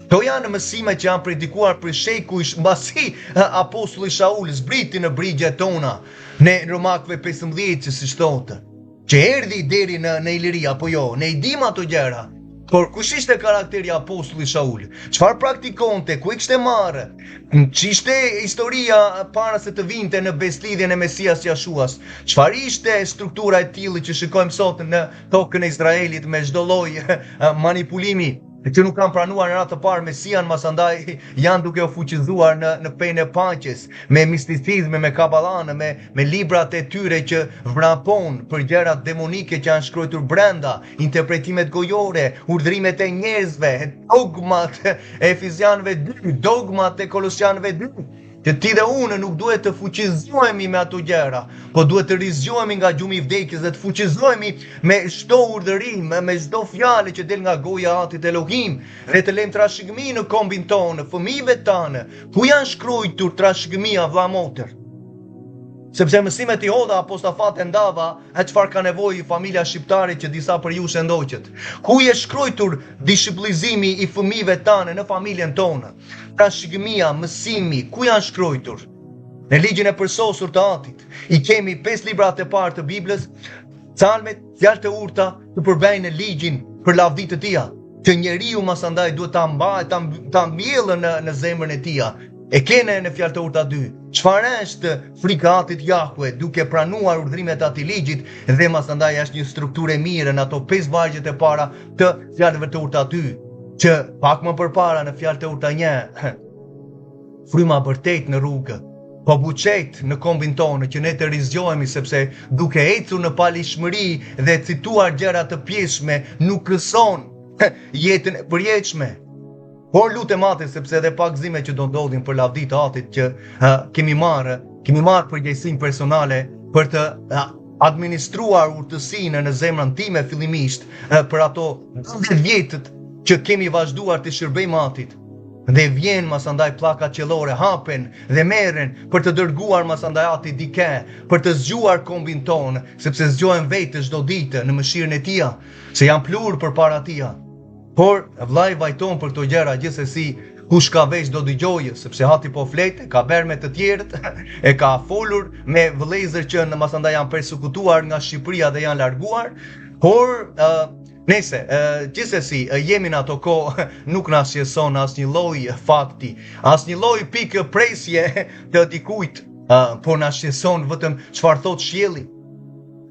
Këto janë mësime që janë predikuar për sheku mbasi apostulli Shaul zbriti në brigjet tona, në Romakëve 15 që si thotë, që erdhi deri në Iliri apo jo, ne i dim ato gjëra. Por kush ishte karakteri apostulli Shaul? Çfarë praktikonte? Ku i kishte marrë? Ç'ishte historia para se të vinte në beslidhjen e Mesias Jashuas? Çfarë ishte struktura e tillë që shikojmë sot në tokën e Izraelit me çdo lloj manipulimi? Që nuk kanë pranuar në ratë të parë Mesian, masandaj janë duke u fuqizuar në fenë e paqes, me misticizme, me kabalane, me librat e tyre që vrapon për gjërat demonike që janë shkruar brenda, interpretimet gojore, urdhrimet e njerëzve, dogmat e Efesianëve 2, dogmat e Kolosianëve 2. Që ti dhe unë nuk duhet të fuqizohemi me ato gjëra, po duhet të rizgjohemi nga gjumi i vdekjes dhe të fuqizohemi me çdo urdhërim, me çdo fjalë që del nga goja e Atit Elohim, dhe të lejmë trashëgimi në kombin tonë, fëmijëve tanë. Ku janë shkruar trashëgimia vëlla motër? Sepse mësimet i hodha apostafate ndava e çfarë ka nevojë familja shqiptare që disa për ju shëndoqet. Ku je shkruar dishiplizimi i fëmijëve tanë në familjen tonë? Trashëgimia, mësimi, ku janë shkruar? Në ligjin e përsosur të Atit, i kemi 5 librat e parë të Biblës, Psalmet, fjalët e urta të përbëjnë në ligjin për lavditë të tija, që njeriu masandaj duhet ta mbajë, ta mbjellë në zemrën e tija. E kene në fjalët e urta 2. Çfarë është frika Atit Jahve duke pranuar urdhrimet e atij ligjit dhe masandaj është një strukturë e mirë në ato 5 vargjet e para të fjalëve të urta 2, që pak më përpara në fjalët e urta 1, fryma vërtet në rrugë, po buçet në kombin tonë që ne të rizgjohemi sepse duke ecur në palishmëri dhe cituar gjëra të pjeshme nuk gëson jetën e përjetshme. Por lutem Atit sepse edhe pak gëzime që do ndodhin për lavditë të Atit që kemi marrë përgjegjësinë personale për të administruar urtësinë në zemrën time fillimisht për ato 10 vjetët që kemi vazhduar të shërbejmë Atit. Dhe vjen masandaj pllakat qellore hapen dhe merren për të dërguar masandaj Atit dike, për të zgjuar kombin tonë, sepse zgjohen vetë çdo ditë në mëshirën e Tija, se janë plur përpara Tija. Por vllai vajton për këto gjëra gjithsesi, kush ka veç do dëgjojë, sepse hati po flet, ka bërë me të tjerët, e ka folur me vëllezër që masandaj janë persekutuar nga Shqipëria dhe janë larguar, por Nëse, gjithsesi, jemi në ato kohë, nuk na shqetëson asnjë lloj fakti, asnjë lloj pikë presje të dikujt, por na shqetëson vetëm çfarë thot Qielli.